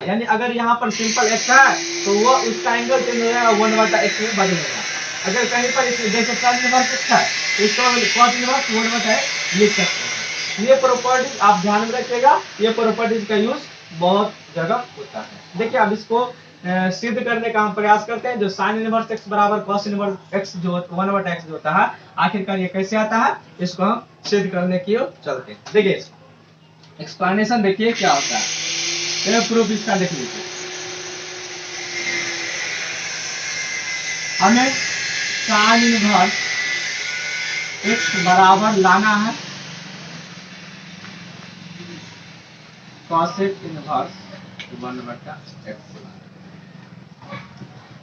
यानी अगर यहाँ पर सिंपल x है तो वो उसका एंगल चेंज हो जाएगा 1/x में बदलेगा। अगर कहीं पर जैसे tan इनवर्स x है तो इसको cos इनवर्स 1/x लिख सकते हैं। ये प्रॉपर्टीज आप ध्यान में रखिएगा, ये प्रॉपर्टीज का यूज बहुत जगह होता है। देखिए अब इसको सिद्ध करने का हम प्रयास करते हैं। जो sin इनवर्स x बराबर cos इनवर्स x जो 1/x जो होता है, आखिरकार ये कैसे आता है, इसको हम सिद्ध करने की ओर चलते हैं। देखिए एक्सप्लेनेशन देखिए क्या होता है, प्रूफ इसका देख लीजिए। हमें sin इनवर्स x बराबर लाना है cosec इनवर्स 1/x।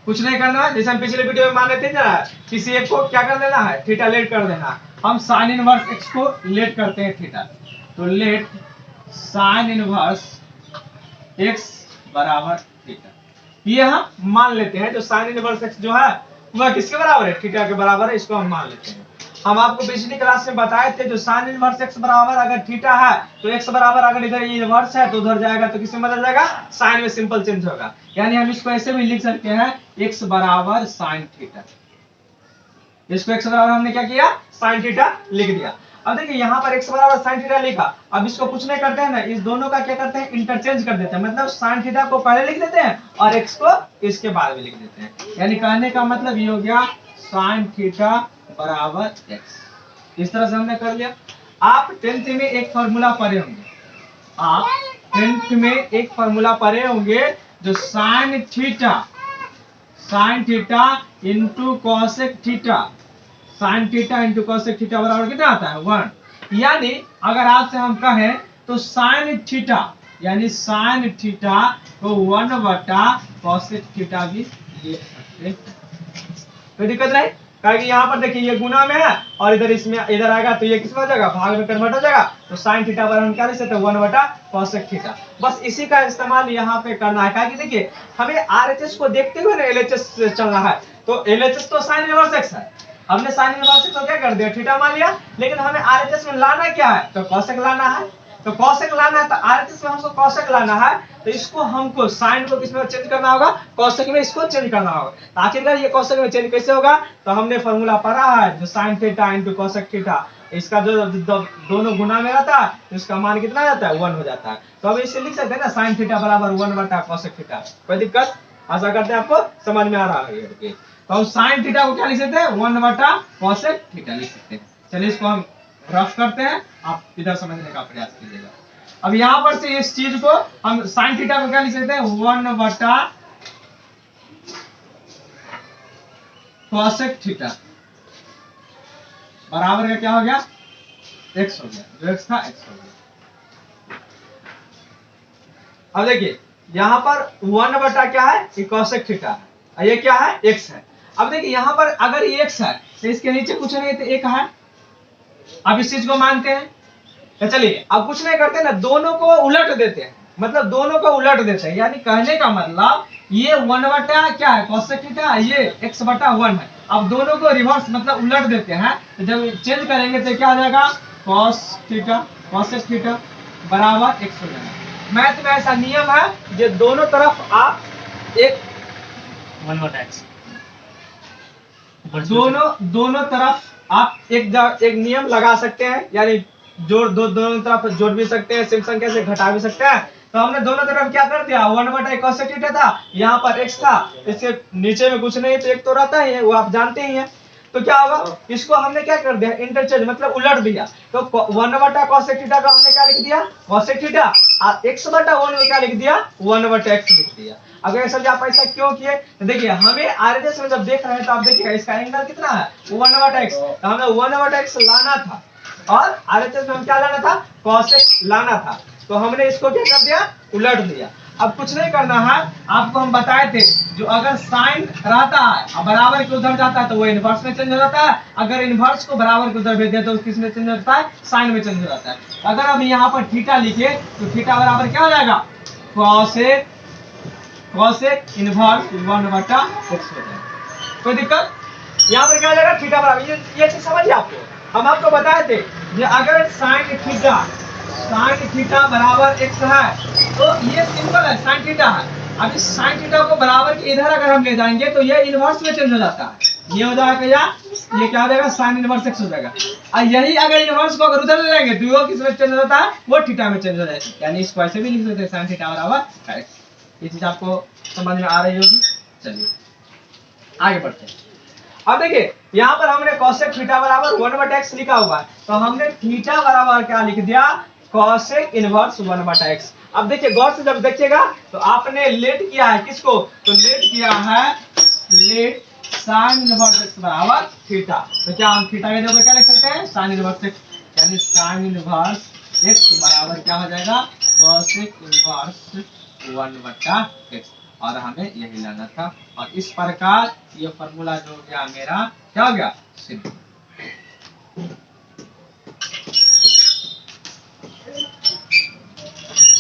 कुछ नहीं करना है, जैसे हम पिछले वीडियो में माने थे ना, किसी एक को क्या कर देना है, थीटा लेट कर देना। हम sin इनवर्स x को लेट करते हैं थीटा, तो लेट sin इनवर्स x बराबर थीटा। ये हम मान लेते हैं जो sin इनवर्स x जो है वह किसके बराबर है, थीटा के बराबर है, इसको हम मान लेते हैं। हम आपको पिछली क्लास में बताए थे जो sin इनवर्स x बराबर अगर थीटा है तो x बराबर अगर इधर ये इनवर्स है तो उधर जाएगा तो किसमें बदल जाएगा, sin में सिंपल चेंज होगा। यानी हम इसको ऐसे भी लिख सकते हैं x बराबर sin थीटा। इसको x बराबर हमने क्या किया, sin थीटा लिख दिया। अब देखिए यहाँ पर x बराबर sin थीटा लिखा, अब इसको कुछ नहीं करते हैं ना, इस दोनों का क्या करते हैं, इंटरचेंज कर देते हैं। मतलब sin थीटा को पहले लिख देते हैं और x को इसके बाद में लिख देते हैं। यानी कहने का मतलब ये हो गया sin थीटा बराबर x। इस तरह से हमने कर लिया। आप 10th में एक फॉर्मूला पढ़े होंगे, आप 10th में एक फॉर्मूला पढ़े होंगे जो sin theta into cosec theta, sin theta into cosec theta बराबर कितना आता है, 1। यानी अगर आपसे हम कहें तो sin थीटा यानी sin थीटा को 1/cosec थीटा भी लिख सकते हैं। कोई दिक्कत नहीं, क्योंकि यहाँ पर देखिए ये गुना में है और इधर इसमें इधर आएगा तो ये किस में हो जाएगा, भाग में कन्वर्ट हो जाएगा। तो sin थीटा बराबर हम क्या लिख सकते हैं, 1/cosec थीटा। बस इसी का इस्तेमाल यहाँ पे करना है, क्योंकि देखिए हमें RHS को देखते हुए ना LHS चलना है। तो LHS तो sin इनवर्स x है, हमने sin इनवर्स x को क्या कर दिया, थीटा मान लिया। लेकिन हमें RHS में लाना क्या है, तो cosec लाना है। तो cosec लाना है तो RHS में हमको cosec लाना है, तो इसको हमको sin को किसमें चेंज करना होगा, cosec में इसको चेंज करना होगा। तो आखिरकार ये cosec में चेंज कैसे होगा, तो हमने फॉर्मूला पढ़ा है जो sin theta into cosec theta, इसका जो दोनों गुना में रहता है तो इसका मान कितना आ जाता है, 1 हो जाता है। तो अब इसे लिख सकते हैं ना sin थीटा बराबर 1/cosec थीटा। कोई दिक्कत, आशा करते हैं आपको समझ में आ रहा है। तो हम sin थीटा को क्या लिख सकते हैं, 1/cosec थीटा लिख सकते हैं। चलिए इसको हम रफ करते हैं, आप इधर समझने का प्रयास कीजिएगा। अब यहाँ पर से इस चीज को हम sin थीटा को क्या लिख सकते हैं, 1/cosec थीटा बराबर का क्या हो गया, x हो गया, जो x था x हो गया। अब देखिए यहाँ पर 1 क्या है, cosec थीटा है, ये क्या है, x है। अब देखिए यहाँ पर अगर ये x है तो इसके नीचे कुछ नहीं तो 1 है। अब इस चीज को मानते हैं, तो चलिए अब कुछ नहीं करते ना, दोनों को उलट देते हैं। मतलब दोनों को उलट देते हैं, यानी कहने का मतलब ये 1 क्या है, cosec थीटा, ये x/1 है। अब दोनों को रिवर्स मतलब उलट देते हैं, तो जब चेंज करेंगे तो क्या आ जाएगा, cos थीटा cosec थीटा बराबर x हो जाएगा। मैथ में ऐसा नियम है जो दोनों तरफ आप एक 1/x दोनों तरफ आप एक नियम लगा सकते हैं, यानी जोड़ दोनों तरफ जोड़ भी सकते हैं, सेम संख्या से घटा भी सकते हैं। तो हमने दोनों तरफ क्या कर दिया, 1/cosec थीटा था, यहाँ पर x था, इसके नीचे में कुछ नहीं तो एक तो रहता ही है, वो आप जानते ही हैं। तो क्या होगा, इसको हमने क्या कर दिया, इंटरचेंज मतलब उलट दिया। तो 1/cosec थीटा का हमने क्या लिख दिया, cosec थीटा, और x/1 में क्या लिख दिया, 1/x लिख दिया। अगर ऐसा आप ऐसा क्यों किए, तो देखिए हमें RHS में जब देख रहे हैं तो आप देखिए इसका एंगल कितना है, 1/x। तो हमें 1/x लाना था और RHS में हम क्या लाना था, cosec लाना था। तो हमने इसको क्या कर दिया, उलट दिया। अब कुछ नहीं करना है, आपको हम बताए थे जो अगर साइन रहता है और बराबर के उधर जाता है तो वो इनवर्स में चेंज हो जाता है, अगर इनवर्स को बराबर के उधर भेज दे तो किस में चेंज हो जाता है, साइन में चेंज हो जाता है। अगर हम यहाँ पर थीटा लिखे तो थीटा बराबर क्या हो जाएगा, cosec इनवर्स 1/x हो जाएगा। कोई दिक्कत, यहाँ पर क्या हो जाएगा, थीटा बराबर, ये चीज समझिए। आपको हम आपको बताए थे कि अगर साइन थीटा साइन थीटा बराबर x है, तो ये सिंपल है, साइन थीटा है। अब इस साइन थीटा को बराबर के इधर अगर हम ले जाएंगे तो ये इनवर्स में चेंज हो जाता है, ये हो जाएगा या ये क्या हो जाएगा, साइन इनवर्स x हो जाएगा। और यही अगर इनवर्स को अगर उधर ले जाएंगे तो वो किस में चेंज हो जाता है, वो थीटा में चेंज हो जाएगा, यानी इसको ऐसे भी लिख सकते हैं साइन थीटा बराबर x। ये चीज आपको समझ में आ रही होगी। चलिए आगे बढ़ते हैं। अब देखिए यहाँ पर हमने cosec थीटा बराबर 1/x लिखा हुआ है, तो हमने थीटा बराबर क्या लिख दिया, cosec इनवर्स 1/x। अब देखिए गौर से जब देखिएगा तो आपने लेट किया है किसको, तो लेट किया है लेट साइन इनवर्स x बराबर थीटा, तो क्या हम थीटा के जगह क्या लिख सकते हैं, साइन इनवर्स x, यानी साइन इनवर्स x बराबर क्या हो जाएगा, cosec इनवर्स 1/x, और हमें यही लाना था। और इस प्रकार ये फॉर्मूला जो हो गया मेरा क्या हो गया, सिद्ध।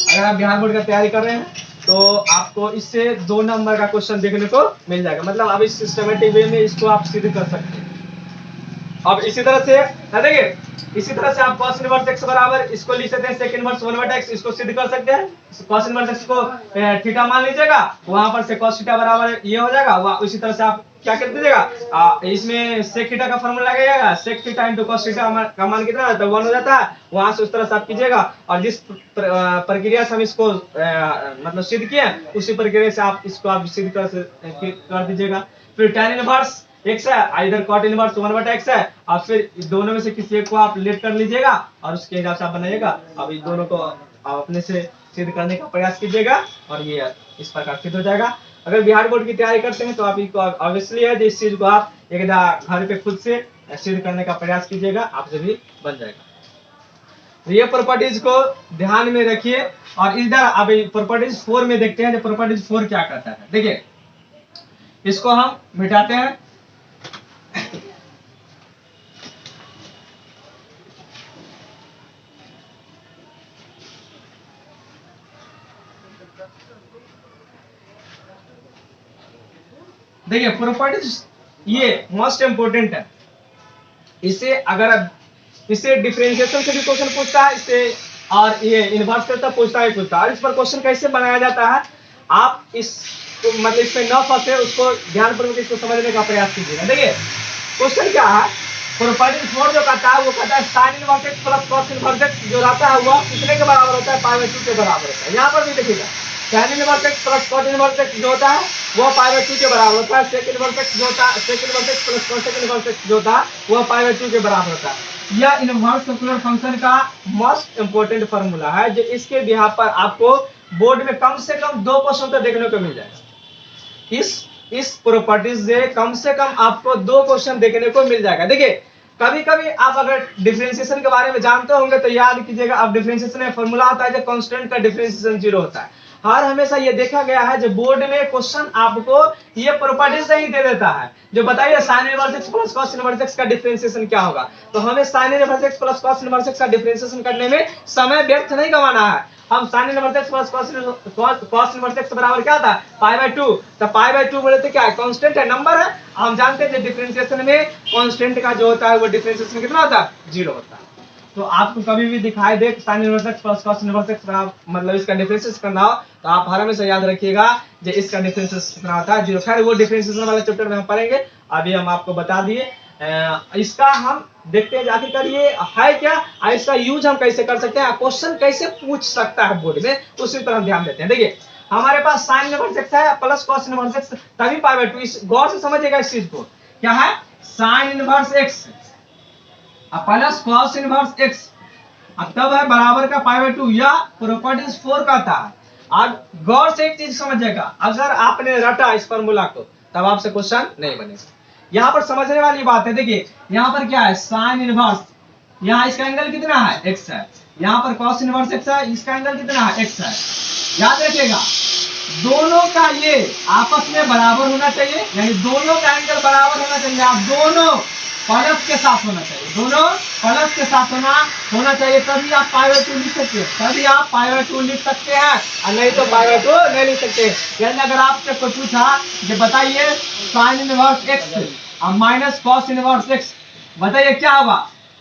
अगर आप बिहार बोर्ड का तैयारी कर रहे हैं तो आपको इससे 2 नंबर का क्वेश्चन देखने को मिल जाएगा, मतलब अब इस सिस्टमेटिक वे में इसको आप सिद्ध कर सकते हैं। अब इसी तरह से देखिए, इसी तरह से आप cos इनवर्स x बराबर इसको लिख सकते हैं sec इनवर्स 1/x, इसको सिद्ध कर सकते हैं। cos इनवर्स x को थीटा मान लीजिएगा, वहां पर से cos थीटा बराबर ये हो जाएगा, उसी तरह से आप क्या कर दीजिएगा, इसमें sec थीटा का फॉर्मूला लगाइएगा, sec theta into cos theta का मान कितना आता है, 1 हो जाता है, वहां से उस तरह से आप कीजिएगा। और जिस प्रक्रिया से हम इसको मतलब सिद्ध किए उसी प्रक्रिया से आप इसको आप सिद्ध कर दीजिएगा। फिर tan इनवर्स x है, इधर cot इनवर्स 1/x है, और फिर दोनों में से किसी एक को आप लेट कर लीजिएगा और उसके हिसाब से आप बनाइएगा। अब इस दोनों को आप अपने से सिद्ध करने का प्रयास कीजिएगा और ये इस प्रकार सिद्ध हो जाएगा। अगर बिहार बोर्ड की तैयारी करते हैं तो आप इसको ऑब्वियसली है इस चीज को आप एक घर पे खुद से सिद्ध करने का प्रयास कीजिएगा, आपसे भी बन जाएगा। ये प्रॉपर्टीज को ध्यान में रखिए। और इधर अब प्रॉपर्टीज 4 में देखते हैं जो प्रॉपर्टीज 4 क्या करता है। देखिए इसको हम मिटाते हैं। देखिए प्रॉपर्टीज ये मोस्ट इंपोर्टेंट है, इसे अगर इसे डिफरेंशिएशन से भी क्वेश्चन पूछता है, इससे और ये इनवर्स करता पूछता है और इस पर क्वेश्चन कैसे बनाया जाता है, आप इस मतलब इसमें न फंसे, उसको ध्यानपूर्वक इसको समझने का प्रयास कीजिएगा। देखिए क्वेश्चन क्या है, प्रॉपर्टी 4 जो कहता है वो कहता है sign inverse x plus cos inverse x जो रहता है वह कितने के बराबर होता है, π/2 के बराबर होता है। यहाँ पर भी देखिएगा tan inverse x plus cot inverse x जो होता है वो π/2 के बराबर होता है, sec इनवर्स x जो होता है sec inverse x plus cosec inverse x जो होता है वो π/2 के बराबर होता है। यह इनवर्स सर्कुलर फंक्शन का मोस्ट इंपोर्टेंट फार्मूला है, जो इसके बिहार पर आपको बोर्ड में कम से कम 2 क्वेश्चन तो देखने को मिल जाएगा। इस प्रॉपर्टीज से कम आपको 2 क्वेश्चन देखने को मिल जाएगा। देखिए कभी कभी आप अगर डिफरेंशिएशन के बारे में जानते होंगे तो याद कीजिएगा, अब डिफरेंशिएशन में फॉर्मूला आता है जो कांस्टेंट का डिफरेंशिएशन 0 होता है। हर हमेशा ये देखा गया है जो बोर्ड में क्वेश्चन आपको ये प्रॉपर्टीज नहीं दे देता है, जो बताइए sign inverse x plus cos inverse x का डिफरेंशिएशन क्या होगा, तो हमें sign inverse x plus cos inverse x का डिफरेंशिएशन करने में समय व्यर्थ नहीं गंवाना है। हम sign inverse x plus cos inverse x बराबर क्या था, π/2, तो π/2 बोले तो क्या है, कांस्टेंट है, नंबर है। हम जानते हैं डिफरेंशिएशन में कांस्टेंट का जो होता है वो डिफरेंशिएशन कितना होता है, 0 होता है। तो आपको कभी भी दिखाई दे sine inverse x plus cos inverse x बराबर मतलब इसका डिफरेंशिएशन करना हो तो आप हर हमेशा याद रखिएगा जो इसका डिफरेंशिएशन कितना होता है, 0। खैर वो डिफरेंशिएशन वाले चैप्टर में हम पढ़ेंगे, अभी हम आपको बता दिए। इसका हम देखते हैं आखिरकार ये है क्या, इसका यूज हम कैसे कर सकते हैं, क्वेश्चन कैसे पूछ सकता है बोर्ड में, उसी पर हम ध्यान देते हैं। देखिए हमारे पास साइन इनवर्स x है प्लस cos इनवर्स x तभी π/2, इस गौर से समझिएगा इस चीज को, क्या है sign inverse x plus cos inverse x तब है बराबर का π/2, या प्रॉपर्टीज 4 का था। अब गौर से एक चीज समझिएगा, अगर आपने रटा इस फार्मूला को तब आपसे क्वेश्चन नहीं बनेगा। यहाँ पर समझने वाली बात है, देखिए यहाँ पर क्या है साइन इनवर्स, यहाँ इसका एंगल कितना है x है, यहाँ पर cos इनवर्स x है, इसका एंगल कितना है x है। याद रखिएगा दोनों का ये आपस में बराबर होना चाहिए, यानी दोनों का एंगल बराबर होना चाहिए, आप दोनों प्लस के साथ होना चाहिए, दोनों प्लस के साथ होना चाहिए, तभी आप π/2 लिख सकते हैं, तभी आप π/2 लिख सकते हैं, और नहीं तो π/2 नहीं लिख सकते। यानी अगर आपसे कोई पूछा कि बताइए साइन इनवर्स x और माइनस cos इनवर्स x, बताइए क्या होगा,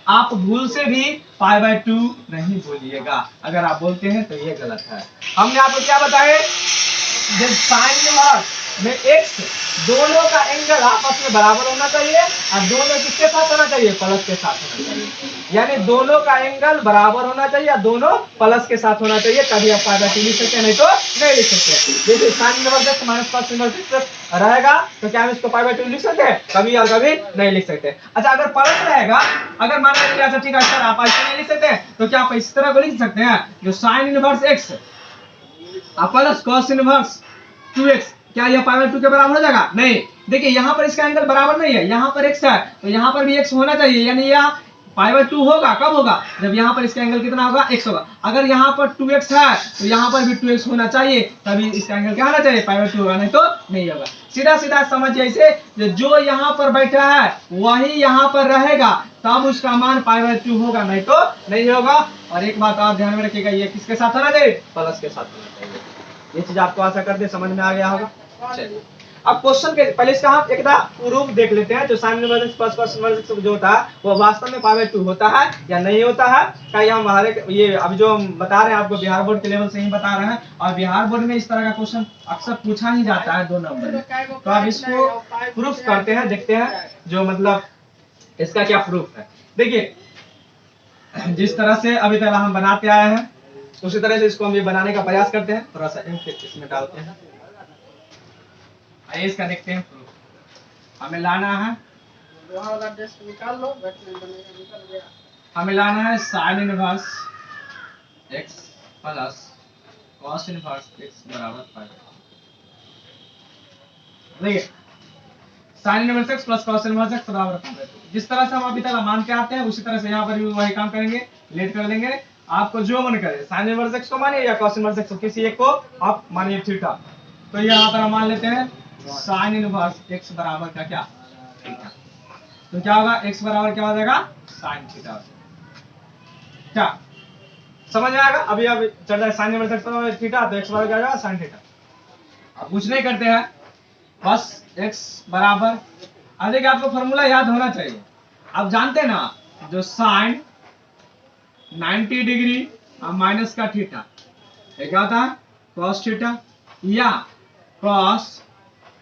आप भूल से भी π/2 नहीं बोलिएगा। अगर आप बोलते हैं तो ये गलत है। हमने आपको क्या बताया, जब साइन इनवर्स में x दोनों का एंगल आपस में बराबर होना चाहिए और दोनों किसके साथ होना चाहिए, प्लस के साथ होना चाहिए। यानी दोनों का एंगल बराबर होना चाहिए और दोनों प्लस के साथ होना चाहिए, तभी आप π/2 लिख सकते हैं, नहीं तो नहीं लिख सकते। जैसे sign inverse x minus cos inverse x रहेगा तो क्या हम इसको π/2 लिख सकते हैं, कभी और कभी नहीं लिख सकते। अच्छा अगर प्लस रहेगा, अगर मान लीजिए अच्छा ठीक है सर आप ऐसे नहीं लिख सकते हैं, तो क्या आप इस तरह को लिख सकते हैं, जो sign inverse x plus cos inverse 2x, क्या यह π/2 के बराबर हो जाएगा, नहीं। देखिए यहाँ पर इसका एंगल बराबर नहीं है, यहाँ पर x है तो यहाँ पर भी x होना चाहिए, यानी यह π/2 होगा, कब होगा, जब यहाँ पर इसका एंगल कितना होगा, x होगा। अगर यहाँ पर 2x है तो यहाँ पर भी 2x होना चाहिए, तभी इसका एंगल क्या होना चाहिए, π/2 होगा, नहीं तो नहीं होगा। सीधा सीधा समझिए इसे, जो यहाँ पर बैठा है वही यहाँ पर रहेगा, तब उसका मान π/2 होगा, नहीं तो नहीं होगा। और एक बात आप ध्यान में रखिएगा, ये किसके साथ होना चाहिए, प्लस के साथ होना चाहिए। ये चीज आपको आशा करते समझ में आ गया होगा। चलिए अब क्वेश्चन के पहले इसका हम एक प्रूफ देख लेते हैं, जो sine inverse plus cos inverse जो होता है वो वास्तव में π/2 होता है या नहीं होता है। कहीं हम हर एक ये अभी जो हम बता रहे हैं आपको बिहार बोर्ड के लेवल से ही बता रहे हैं, और बिहार बोर्ड में इस तरह का क्वेश्चन अक्सर पूछा ही जाता है 2 नंबर में। तो अब इसको प्रूफ करते हैं, देखते हैं जो मतलब इसका क्या प्रूफ है। देखिए जिस तरह से अभी तक हम बनाते आए हैं उसी तरह से इसको हम ये बनाने का प्रयास करते हैं। थोड़ा सा इसमें डालते हैं, आइए इसका देखते हैं प्रूफ। हमें लाना है, हमें लाना है sign inverse x plus cos inverse x बराबर π। देखिए sign inverse x plus cos inverse x बराबर π। जिस तरह से हम अभी तक मानते आते हैं उसी तरह से यहाँ पर भी वही काम करेंगे, लेट कर लेंगे। आपको जो मन करे, साइन इनवर्स x को मानिए या cos इनवर्स x, किसी एक को आप मानिए थीटा। तो यहाँ पर हम मान लेते हैं साइन इनवर्स x बराबर का क्या, थीटा। तो क्या होगा, x बराबर क्या हो जाएगा, साइन थीटा। क्या समझ में आएगा, अभी अब चल रहा है साइन इनवर्स x बराबर थीटा, तो x बराबर क्या हो जाएगा, साइन थीटा। अब कुछ नहीं करते हैं, बस x बराबर, अब देखिए आपको फॉर्मूला याद होना चाहिए। आप जानते हैं ना, जो साइन 90 डिग्री और माइनस का थीटा, ये क्या होता है, cos थीटा, या cos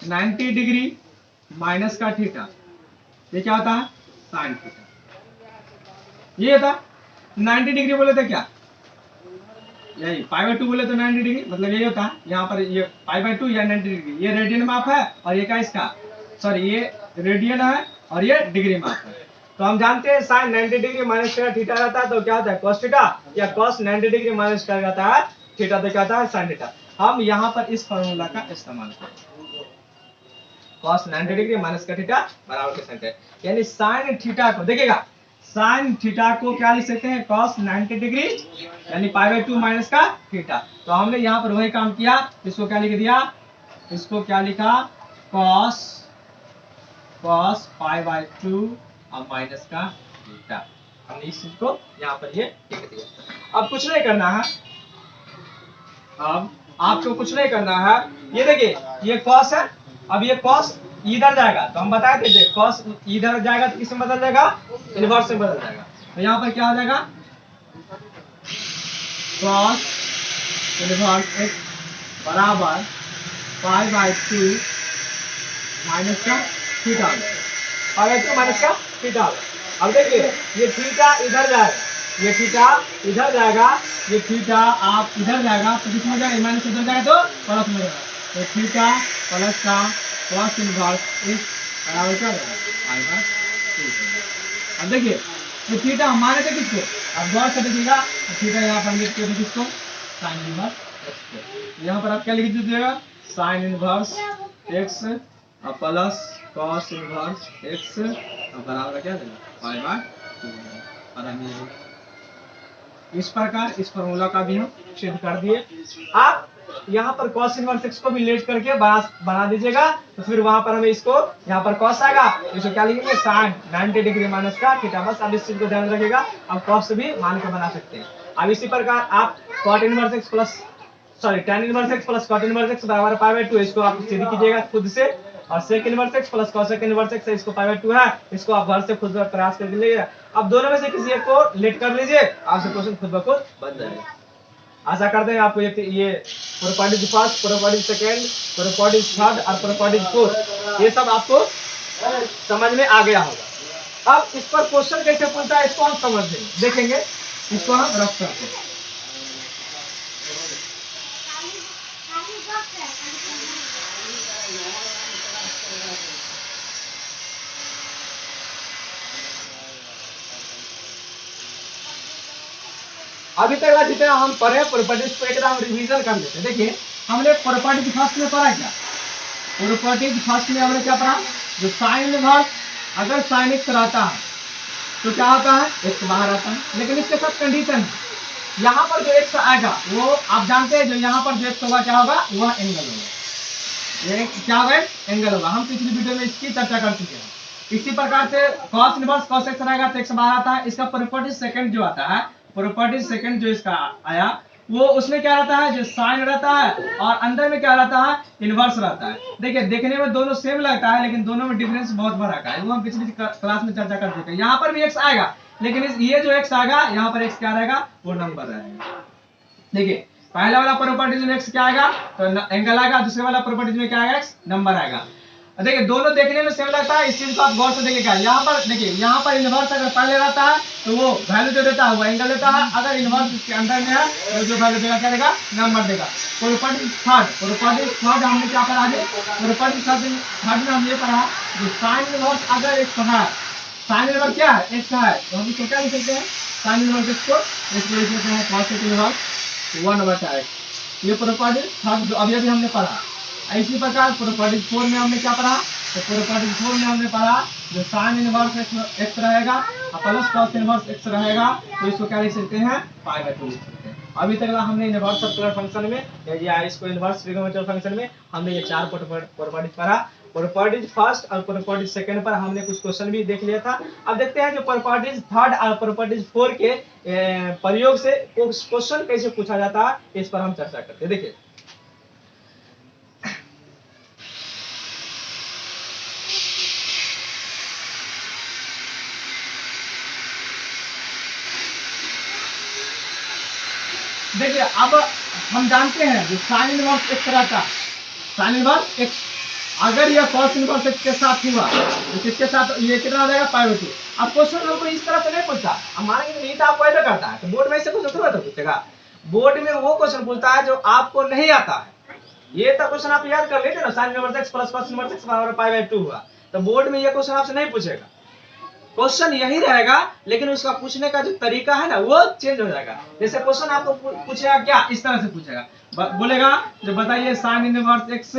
90 डिग्री माइनस का थीटा, ये क्या होता है, साइन थीटा। ये था 90 डिग्री बोले तो क्या, यही π/2 बोले तो 90 डिग्री, मतलब यही होता है। यहाँ पर ये π/2 या 90 डिग्री, ये रेडियन माप है और ये क्या इसका, सॉरी ये रेडियन है और ये डिग्री माप है। तो हम जानते हैं साइन 90 डिग्री माइनस का थीटा रहता है, तो क्या होता है, cos थीटा, या cos 90 डिग्री माइनस का रहता है थीटा, तो क्या होता है, साइन थीटा। हम यहाँ पर इस फार्मूला का इस्तेमाल करेंगे, cos 90 डिग्री माइनस का थीटा बराबर के साइन थीटा, यानी साइन थीटा को देखिएगा, साइन थीटा को क्या लिख सकते हैं, cos 90 डिग्री यानी π/2 माइनस का थीटा। तो हमने यहाँ पर वही काम किया, इसको क्या लिख दिया, इसको क्या लिखा, cos π/2 और माइनस का थीटा। हमने इस चीज को यहाँ पर ये लिख दिया। अब कुछ नहीं करना है, अब आपको कुछ नहीं करना है, ये देखिए ये cos है, अब ये cos इधर जाएगा, तो हम बताए थे cos इधर जाएगा तो किसमें बदल जाएगा, इनवर्स में बदल जाएगा। तो यहाँ पर क्या हो जाएगा, cos इनवर्स x बराबर π/2 माइनस का थीटा, π/2 माइनस का थीटा। अब देखिए ये थीटा इधर जाएगा, ये थीटा इधर जाएगा, ये थीटा आप इधर जाएगा तो किसमें जाएगा, माइनस इधर जाएगा तो प्लस में जाएगा। तो थीटा प्लस का cos इनवर्स x बराबर क्या होगा, π/2। अब देखिए ये थीटा हम माने थे किसको, अब गौर से देखिएगा, थीटा यहाँ पर लिखते हैं किसको, साइन इनवर्स x। यहाँ पर आप क्या लिख दीजिएगा, sign inverse x plus cos inverse x बराबर क्या देगा, π/2। और हम इस प्रकार इस फार्मूला का भी हम सिद्ध कर दिए। आप यहाँ पर cos इनवर्स x को भी लेट करके बना दीजिएगा, तो फिर वहां पर हमें इसको, यहाँ पर cos आएगा, इसको क्या लिखेंगे, साइन 90 डिग्री माइनस का थीटा। बस अब इस चीज को ध्यान रखिएगा, अब cos भी मान के बना सकते हैं। अब इसी प्रकार आप cot inverse x plus tan inverse x plus cot inverse x बराबर π/2, इसको आप सिद्ध कीजिएगा खुद से, और sec inverse x plus cosec inverse x, इसको पाई बाय 2 है, इसको आप घर से खुद प्रयास करके लीजिए। अब दोनों में से किसी एक को लेट कर लीजिए, आपसे क्वेश्चन खुद ब खुद बन जाएगा। आशा करते हैं आपको ये properties first, properties second, properties third और प्रॉपर्टीज फोर्थ, ये सब आपको समझ में आ गया होगा। अब इस पर क्वेश्चन कैसे पूछता है इसको हम समझ देखेंगे, इसको हम रख सकते हैं। अभी तक जितना हम पढ़े प्रॉपर्टीज को एकदम रिवीजन कर लेते हैं। देखिए हमने प्रॉपर्टीज फर्स्ट में पढ़ा क्या, प्रॉपर्टीज फर्स्ट में हमने क्या पढ़ा, जो साइन इनवर्स, अगर साइन एक्स रहता है तो क्या होता है, एक्स बाहर आता है, लेकिन इसके साथ कंडीशन है, यहाँ पर जो एक्स आएगा वो आप जानते हैं, जो यहाँ पर जो एक्स होगा क्या होगा, वह एंगल होगा, ये क्या होगा, एंगल होगा। हम पिछली वीडियो में इसकी चर्चा कर चुके हैं। इसी प्रकार से कॉस इनवर्स कॉस एक्स रहेगा तो एक्स बाहर आता है, इसका प्रॉपर्टी सेकंड जो आता है, प्रॉपर्टी सेकंड जो इसका आया वो उसमें क्या रहता है, जो साइन रहता है और अंदर में क्या रहता है, इनवर्स रहता है। देखिए देखने में दोनों सेम लगता है, लेकिन दोनों में डिफरेंस बहुत बड़ा है, वो हम पिछली क्लास में चर्चा कर चुके हैं। यहाँ पर भी एक्स आएगा, लेकिन ये जो एक्स आएगा यहाँ पर एक्स क्या रहेगा, वो नंबर रहेगा। देखिए पहला वाला प्रॉपर्टीज में एक्स क्या आएगा, तो एंगल आएगा, दूसरे वाला प्रॉपर्टीज में क्या आएगा, एक्स नंबर आएगा। देखिए दोनों देखने में सेम लगता है, इस चीज को आप गौर से देखिएगा। यहाँ पर देखिए, यहाँ पर इनवर्स अगर पहले रहता है तो वो वैल्यू जो देता है वो एंगल देता है, अगर इनवर्स इसके अंदर में है तो जो वैल्यू देगा क्या देगा, नंबर देगा। प्रॉपर्टी थर्ड हमने क्या पढ़ा है, प्रॉपर्टी थर्ड में हम ये पढ़ा, जो साइन इनवर्स अगर एक्स है, साइन इनवर्स क्या है, एक्स है, तो हम इसको क्या लिख सकते हैं, साइन इनवर्स एक्स को इसको लिख सकते हैं cos इनवर्स 1/x। ये प्रॉपर्टी थर्ड जो अभी हमने पढ़ा। इसी प्रकार प्रॉपर्टी 4 में हमने क्या पढ़ा, तो प्रॉपर्टी 4 में हमने पढ़ा जो साइन इनवर्स एक्स रहेगा प्लस कॉस इनवर्स एक्स रहेगा, तो इसको क्या लिख सकते हैं, पाई बाय 2 लिख सकते हैं। अभी तक हमने इनवर्स सर्कुलर फंक्शन में या इसको इनवर्स ट्रिग्नोमेट्रिक फंक्शन में हमने ये 4 प्रॉपर्टीज पढ़ा। प्रॉपर्टीज फर्स्ट और प्रॉपर्टीज सेकंड पर हमने कुछ क्वेश्चन भी देख लिया था। अब देखते हैं जो प्रॉपर्टीज थर्ड और प्रॉपर्टीज 4 के प्रयोग से क्वेश्चन कैसे पूछा जाता है, इस पर हम चर्चा करते हैं। देखिए देखिए अब हम जानते हैं जो साइन इनवर्स एक्स रहता है, साइन इनवर्स एक्स अगर यह कॉस इनवर्स एक्स के साथ हुआ तो किसके साथ, ये कितना रहेगा, पाई बाय 2। अब क्वेश्चन हमको इस तरह से नहीं पूछता, हमारे नहीं तो आपको ऐसा करता है, तो बोर्ड में ऐसे क्वेश्चन थोड़ा पूछेगा। बोर्ड में वो क्वेश्चन पूछता है जो आपको नहीं आता है। ये तो क्वेश्चन आप याद कर लेते ना, sine inverse x plus cos inverse x बराबर पाई बाय 2 हुआ, तो बोर्ड में ये क्वेश्चन आपसे नहीं पूछेगा। क्वेश्चन यही रहेगा, लेकिन उसका पूछने का जो तरीका है ना वो चेंज हो जाएगा। जैसे क्वेश्चन आपको पूछेगा क्या, इस तरह से पूछेगा, बोलेगा जो बताइए sine inverse x,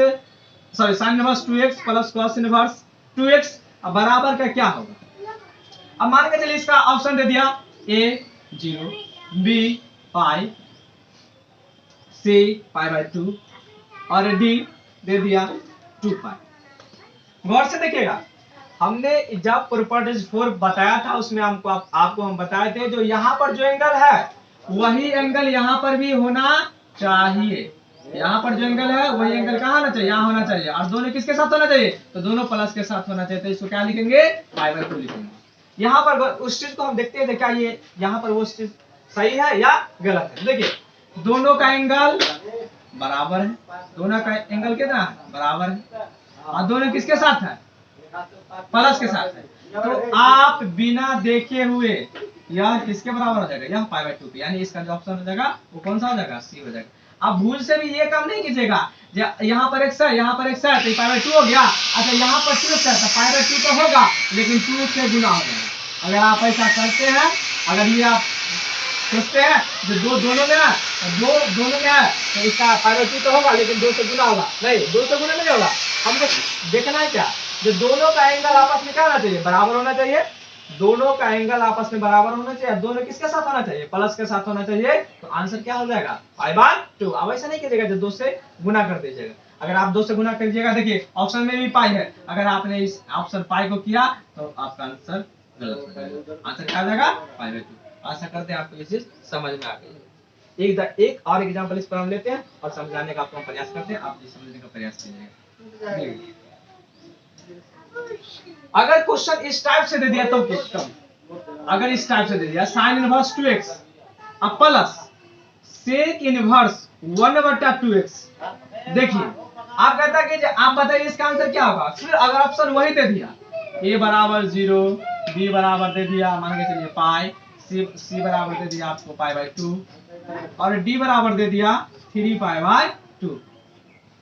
sorry sine inverse 2x plus cos inverse 2x बराबर का क्या होगा। अब मान के चलिए इसका ऑप्शन दे दिया a 0, b pi, c pi by 2 और d दे दिया 2 पाई। गौर से देखिएगा, हमने जब प्रॉपर्टीज 4 बताया था उसमें आपको हम बताए थे जो यहाँ पर जो एंगल है वही एंगल यहाँ पर भी होना चाहिए। यहाँ पर जो एंगल है वही एंगल कहाँ होना चाहिए, यहाँ होना चाहिए, और दोनों किसके साथ होना चाहिए, तो दोनों प्लस के साथ होना चाहिए। तो इसको क्या लिखेंगे, पाई बाय 2 लिखेंगे। यहाँ पर उस चीज को हम देखते हैं क्या ये यहाँ पर वो चीज सही है या गलत है। देखिए दोनों का एंगल बराबर है, दोनों का एंगल कितना है, बराबर है, और दोनों किसके साथ है, प्लस के साथ है। तो आप बिना देखे हुए यह किसके बराबर हो जाएगा, यह पाई बाय 2 यानी इसका जो ऑप्शन हो जाएगा वो कौन सा हो जाएगा, सी हो जाएगा। आप भूल से भी ये काम नहीं कीजिएगा, यहाँ पर x है, यहाँ पर x है, तो पाई बाय 2 हो गया। अच्छा यहाँ पर 2x है तो पाई बाय 2 तो होगा, लेकिन 2 से गुना हो जाएगा। अगर आप ऐसा करते हैं, अगर ये आप सोचते हैं जो दोनों में है, दोनों में है तो इसका पाई बाय 2 तो होगा, लेकिन 2 से गुना होगा, नहीं 2 से गुना नहीं होगा। हमको देखना है क्या, जो दोनों का एंगल आपस में क्या होना चाहिए, बराबर होना चाहिए। दोनों का एंगल आपस में बराबर होना चाहिए, दोनों किसके साथ होना चाहिए, प्लस के साथ होना चाहिए। तो आंसर क्या हो जाएगा, पाई बाय 2। अब ऐसा नहीं कीजिएगा जो 2 से गुना कर दीजिएगा। अगर आप 2 से गुना कर दीजिएगा, देखिए ऑप्शन में भी पाई है, अगर आपने इस ऑप्शन पाई को किया तो आपका आंसर गलत हो जाएगा। आंसर क्या हो जाएगा, पाई बाय 2। आशा करते हैं आपको ये चीज समझ में आ गई। एक और एग्जाम्पल इस पर हम लेते हैं और समझाने का आपको प्रयास करते हैं, आप समझने का प्रयास कीजिएगा। अगर क्वेश्चन इस टाइप से दे दिया तो अगर इस टाइप से दे दिया साइन इनवर्स 2x अब प्लस सेक इनवर्स 1/2x, देखिए आप कहता है कि आप बताइए इसका आंसर क्या होगा। फिर अगर ऑप्शन वही दे दिया a बराबर 0, b बराबर दे दिया मान के चलिए पाई, c बराबर दे दिया आपको π/2 और d बराबर दे दिया 3π/2,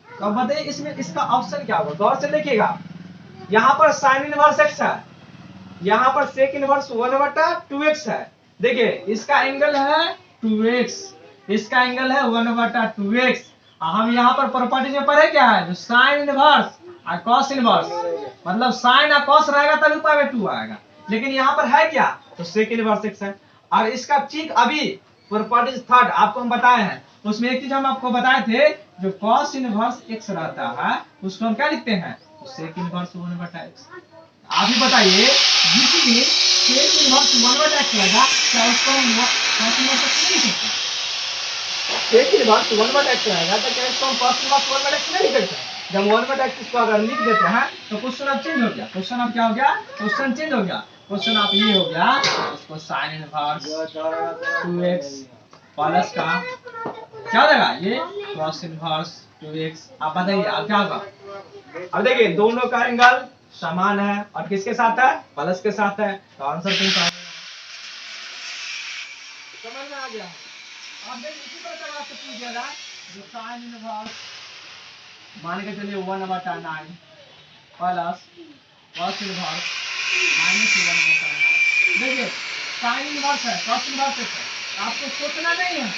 तो अब बताइए इसमें इसका ऑप्शन क्या होगा। गौर से देखिएगा, यहाँ पर साइन इनवर्स x है, यहाँ पर सेक इनवर्स 1/2x है। देखिए इसका एंगल है 2x, इसका एंगल है 1/2x। हम यहाँ पर प्रॉपर्टी में पढ़े क्या है, जो साइन इनवर्स और कॉस इनवर्स, मतलब साइन और कॉस रहेगा तभी π/2 आएगा, लेकिन यहाँ पर है क्या, तो सेक इनवर्स x है। और इसका ठीक अभी प्रॉपर्टीज थर्ड आपको हम बताए हैं, उसमें एक चीज हम आपको बताए थे, जो कॉस इनवर्स x रहता है उसको हम क्या लिखते हैं, सेक इनवर्स 1/x। आप ही बताइए जिसमें सेक इनवर्स 1/x रहेगा क्या उसको हम कॉस इनवर्स x नहीं लिख सकते? सेक इनवर्स 1/x रहेगा तो क्या इसको हम कॉस इनवर्स 1/x नहीं लिख सकते? जब 1/x इसको अगर लिख देते हैं तो क्वेश्चन अब चेंज हो गया। क्वेश्चन अब क्या हो गया, क्वेश्चन चेंज हो गया। क्वेश्चन आप ये हो गया, इसको साइन इनवर्स 2x प्लस का क्या देगा, ये कॉस इनवर्स 2x। आप बताइए अब क्या होगा। अब देखिए दोनों का एंगल समान है और किसके साथ है, प्लस के साथ है, तो आंसर कौन सा आएगा, समझ में आ गया। अब देखिए इसी तरह आपसे पूछ दिया जाए, जो साइन इनवर्स मान के चलिए 1/9 प्लस कॉस इनवर्स -1/9। देखिए साइन इनवर्स है, कॉस इनवर्स है, आपको सोचना नहीं है,